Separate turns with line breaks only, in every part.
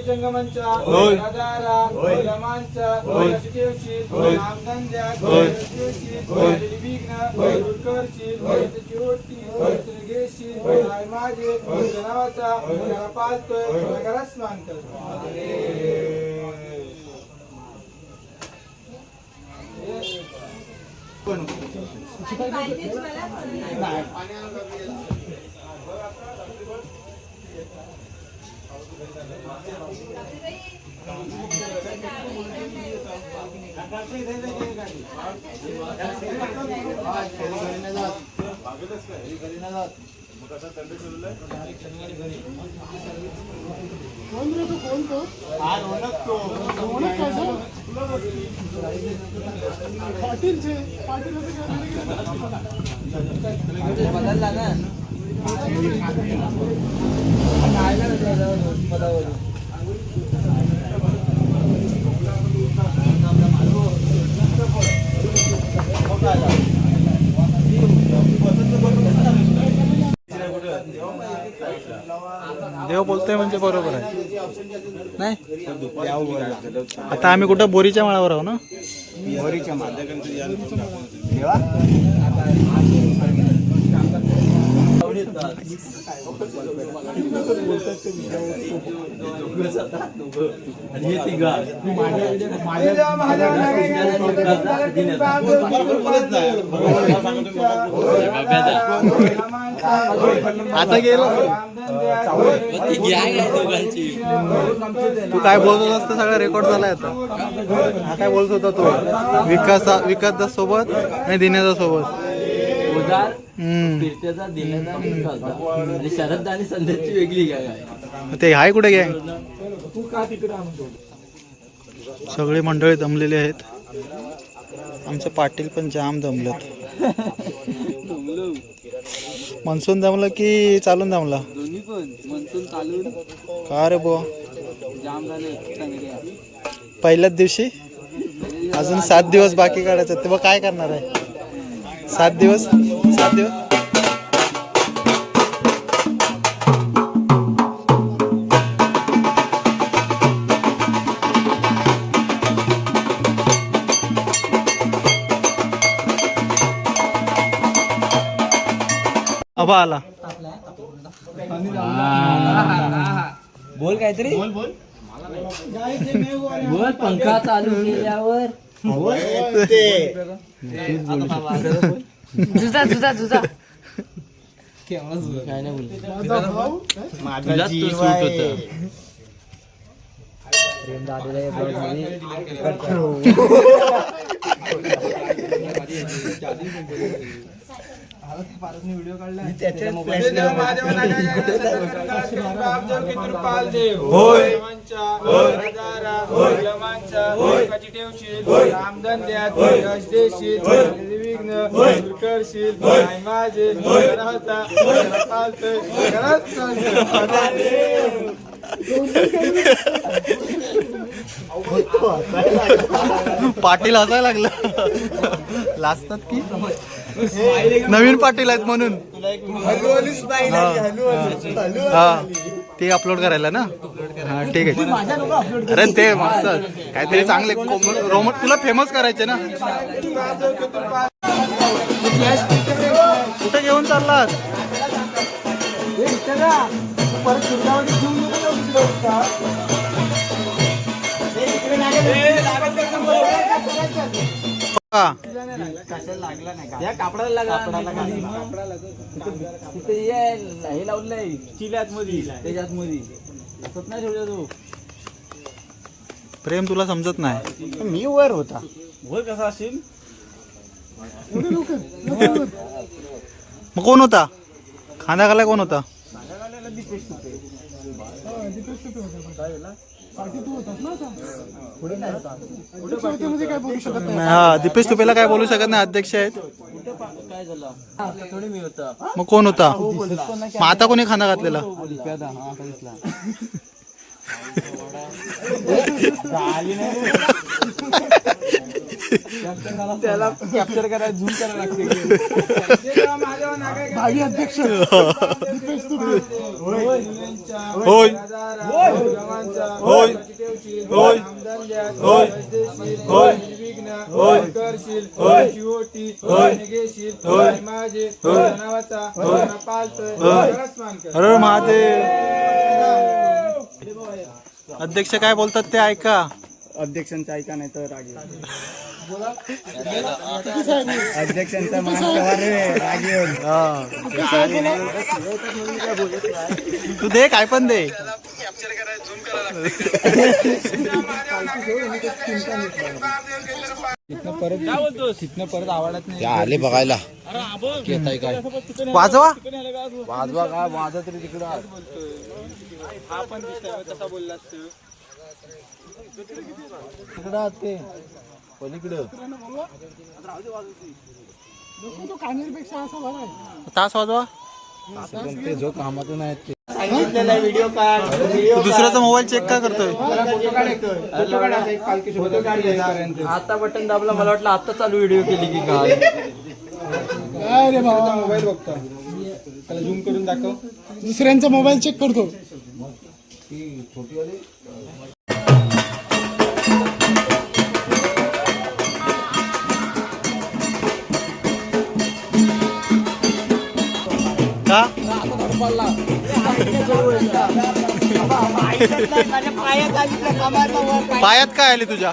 जंगमांचा राजारा लमांचा शिवशी नामधंद्या शिवशी विघ्न दुर्करची चिरोटी घेशी माझे जनावाचा पालतोय नगरास मानतो बदलला ना
देव बोलतोय म्हणजे बरोबर आहे नाही. आता आम्ही कुठं बोरीच्या माळावर आहो ना.
बोरीच्या
आता गेलो तू काय बोलत होतास तर सगळं रेकॉर्ड झालाय आता. हा काय बोलत होता तो विकास सोबत आणि दिनेशा सोबत
शरद आणि संध्याची वेगळी गॅंग.
ते हाय कुठे गॅंग. सगळे मंडळी जमलेले आहेत. आमचे पाटील पण जाम जमलेत. मनसून जमलं की चालून जमला.
दोन्ही पण मनसून चालून
का रे बुवा
जाम झाले.
पहिल्याच दिवशी अजून 7 दिवस बाकी काढायचं तेव्हा काय करणार आहे. 7 दिवस अबा आला.
बोल काहीतरी बोल पंखा चालू केल्यावर जुजा काय नाही बोल. माझा जीव आहे. व्हिडिओ काढला
पाटील हसायला लागलं. लाजतात की नवीन पाटील आहेत म्हणून. हा ते अपलोड करायला ना. हा ठीक आहे. अरे ते मस्त काहीतरी चांगले तुला फेमस करायचे ना. कुठे घेऊन चाललात.
हे लावलंय चिल्यात मध्ये त्याच्यात मध्ये असत नाही ठेवलं. तो
प्रेम तुला समजत नाही.
मी वर होता.
वर कसा असेल.
मग कोण होता. खांदा घालाय कोण होता. हा दीपेश तुपेला काय बोलू शकत नाही. अध्यक्ष आहेत.
काय झालं थोडी मी होता.
मग कोण होता. मग आता कोणी खांदा घातलेला.
झाली नाही त्याला कॅप्चर करायला झूम करायला लागते भावी अध्यक्ष
होय होय होय होय होय होय
करशील
होय
चिवटी
होय
निघेशील
होय
माझे
होय
नावाचा
होय
पालतोय
होय
रसमान कर.
अरे महादेव अध्यक्ष काय बोलतात ते ऐका.
अध्यक्षांचं ऐका नाही तर राग येईल. अध्यक्षांचा मान ठेवा रे, राग येईल.
तू दे काय पण दे.
तिथनं परत आवडत नाही
आले बघायला
वाजवा
वाजवा का माझा तरी तिकडं
हा पण दिसतोय कसा बोललास तू
तिकडं ते पलीकडं
तास वाजवा.
ते जो कामातून आहेत ते
सांगितलेला व्हिडिओ काढ.
तू दुसऱ्याचा मोबाईल चेक का करतोय.
आता बटन दाबला मला वाटलं आता चालू व्हिडिओ केली की काय.
रे बाबा
मोबाईल बघतो त्याला झूम करून दाखव.
दुसऱ्यांचा मोबाईल चेक करतो.
का पायात काय आली तुझ्या.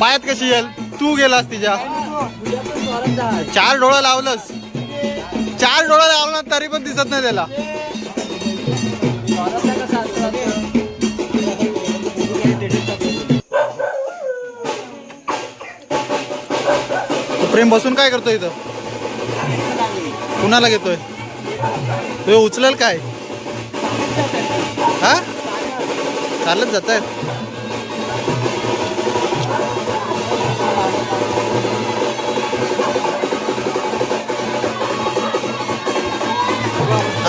पायात कशी येईल. तू गेलास तिच्या. 4 डोळं लावलंस. 4 डोळं लावलं तरी पण दिसत नाही त्याला. प्रेम बसून काय करतोय इथं. कुणाला घेतोय. तू उचलेल काय. हा चालत जात आहेत.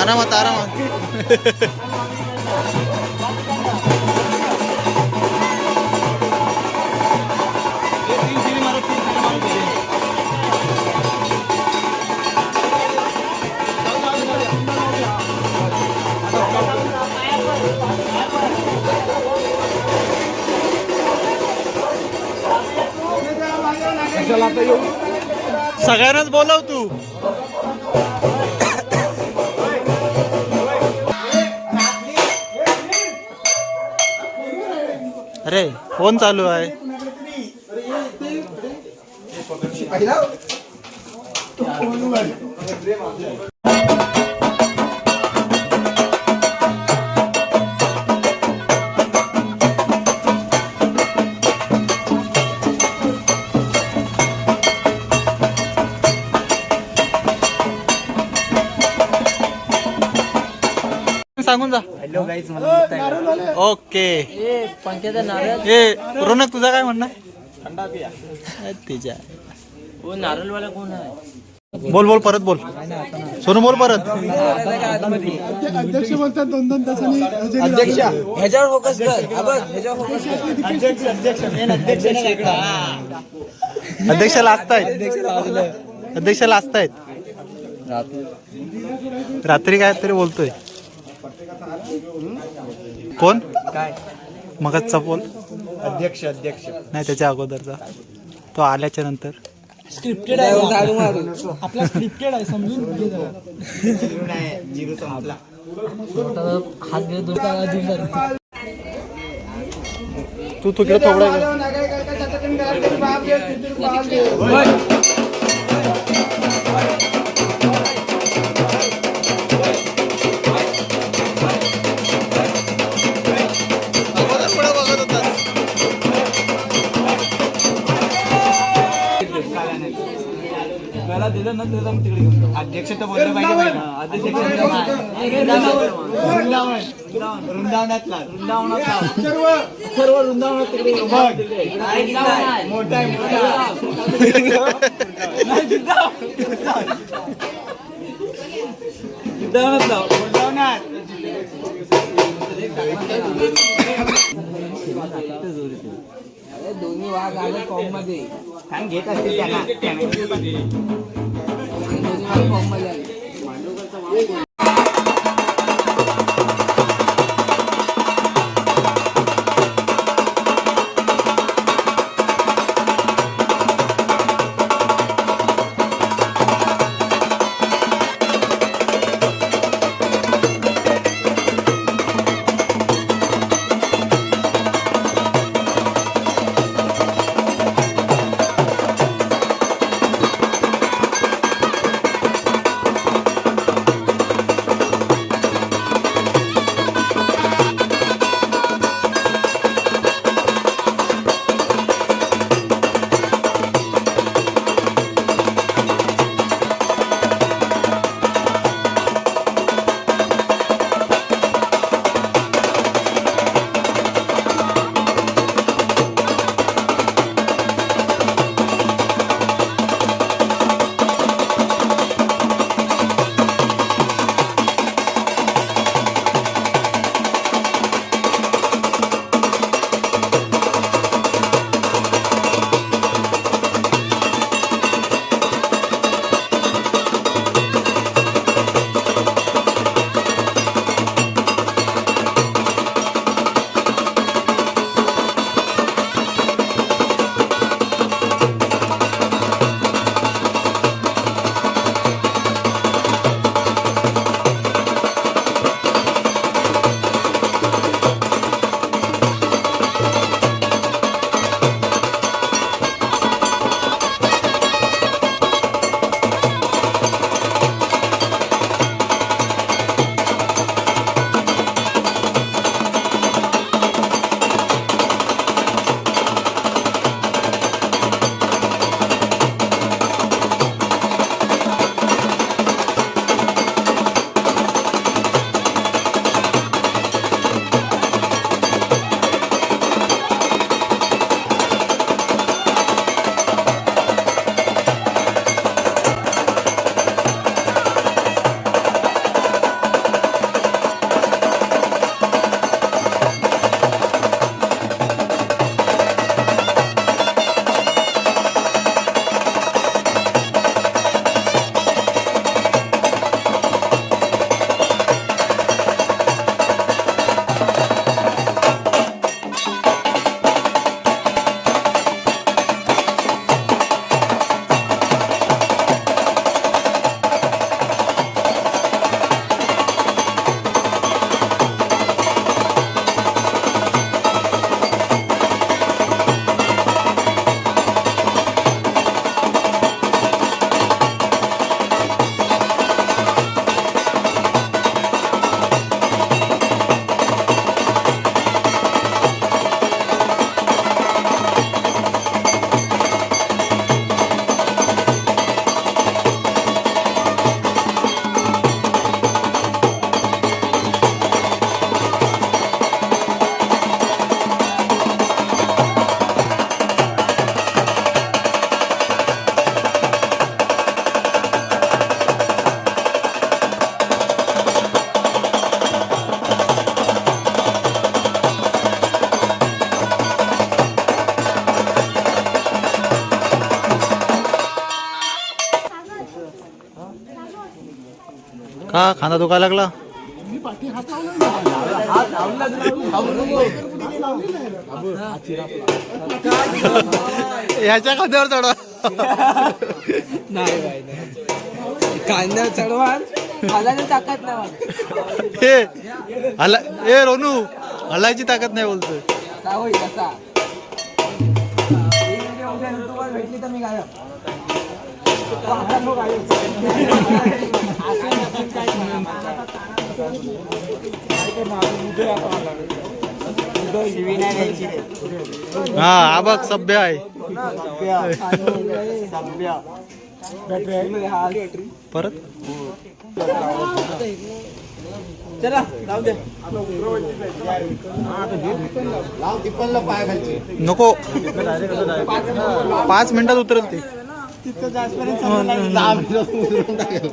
आरामात आरामात. सगळ्यांनाच बोलव तू. अरे फोन चालू आहे. सांगून जा.
हॅलो गाईज मला
ओके.
पंख्याचा नारळ
ए रोनक तुझा काय म्हणणं आहे.
थंडा पिया.
तिच्या
ओ नारळवाला कोण आहे.
बोल बोल परत बोल. सोनू बोल परत.
अध्यक्ष बोलतात 2-2 तासांनी
अध्यक्ष ह्याच्यावर फोकस कर. ह्याच्यावर फोकस कर. अध्यक्ष अध्यक्ष मेन अध्यक्ष
अध्यक्ष लाजतायत. अध्यक्ष लाजतायत. रात्री काय तरी बोलतोय. कोण
काय
मगचा बोल.
अध्यक्ष अध्यक्ष
नाही त्याच्या अगोदरचा. तो आल्याच्या नंतर.
स्क्रिप्टेड आहे. आपला स्क्रिप्टेड आहे समजून घे जरा.
जीरो संपला.
हात घे दूर.
तू तिकडे थोडा
मला दिलं ना तुला तिकडे घेऊन अध्यक्ष तर बोललं पाहिजे. वृंदावनातला सर्व वृंदावनात तिकडे मोठा आहे वृंदावनात
दोन्ही वाघ आले फॉर्म मध्ये काय घेत असतील त्यांना दोन्ही वाघ फॉर्म मध्ये आले.
का खांदा दुखायला लागला? याच्या खांद्यावर चढवा.
नाही खांद्यावर चढवा हलायची ताकद नाही.
ए रोनू हलायची ताकद नाही बोलतोय.
भेटली तर मी गायब.
हा हा बघ सभ्य आहे. परत
चला जाऊ दे.
नको 5 मिनिटात उतरेल ते.
तिथं जास्पर्यंत 10 मिनिटात उतरून टाकेल.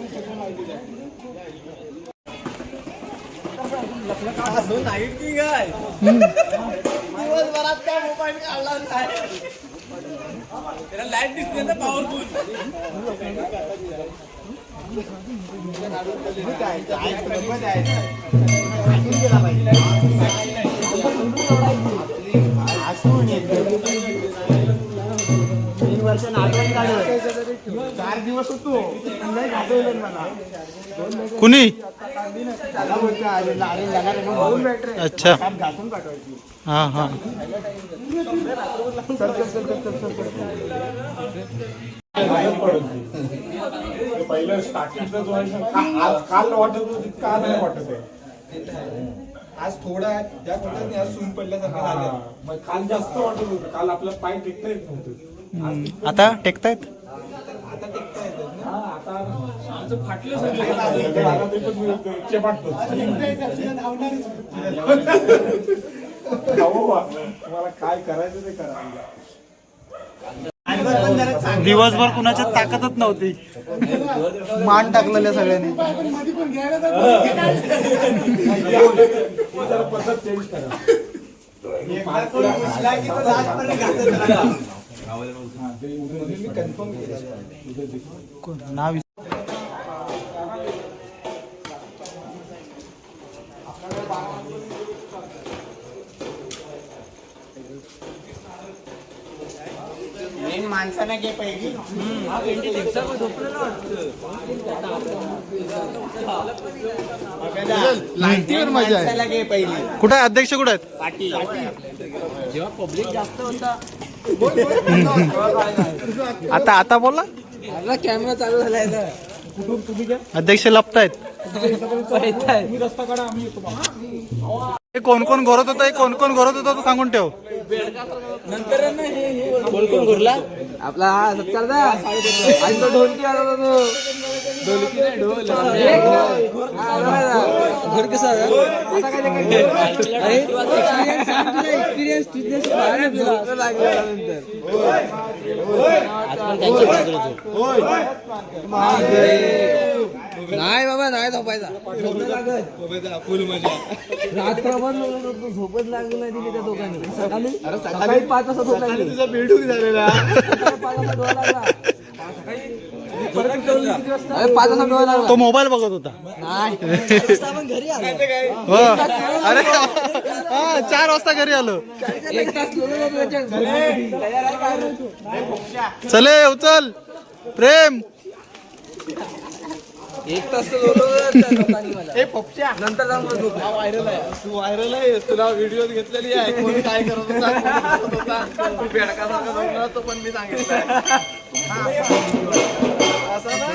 कुणी अच्छा हा हा
पहिलं स्टार्टिंगचा जो आहे आज काल वाटत होतं तितका आज नाही वाटत आहे. आज थोडा आहे त्या कोट्याने आज सून पडल्यासारखं झालं. मग काल जास्त वाटत होतं. काल आपला पाय टेकता येत नव्हतं.
आता टेकतायत
आता टेकता येतात ना. आता आमचं फाटलं सगळं. आता ते पण मी चेपाटतो. हो बा. तुम्हाला काय करायचं ते करा.
दिवसभर कुणाच्या ताकदच नव्हती मान टाकलेल्या सगळ्यांनी
जरा पद्धत चेंज करा. कन्फर्म
नाव
माणसाने घे पहिली
लाईटीवर मजा आहे.
घे पहिली
कुठे आहे अध्यक्ष कुठे आहेत
पाटील जेव्हा पब्लिक जास्त होता
आता आता बोला
आपला कॅमेरा चालू झालाय ना.
अध्यक्ष लपतायत कोण कोण घोरत होता कोण कोण घोरत होता तो सांगून ठेव
कोण कोण घुरला आपला हा सत्कार दा आणि तो ढोलकी वाजवतो तो ढोलकी नाही ढोल घर कसा आता काय एक्सपिरियन्स तुझ्या लागला नंतर नाही बाबा नाही झोपायचा रात्रभर झोपच लागली नाही दिली त्या दोघांनी सकाळी सकाळी 5 वाजता झोप लागली तुझा बेडूक झालेला 5 वाजता डोळा लागला 5 वाजता डोळा लागला
तो मोबाईल बघत होता
नाही आपण घरी आलो
हो अरे हा 4 वाजता घरी आलो
1 तास
चले उचल प्रेम
1 तास नंतर जाऊन
व्हायरल आहे. तू व्हायरल आहे. तुला व्हिडिओ घेतलेली आहे. कोणी काय करत होता तू बेडकासारखा तो पण मी सांगितलं असं ना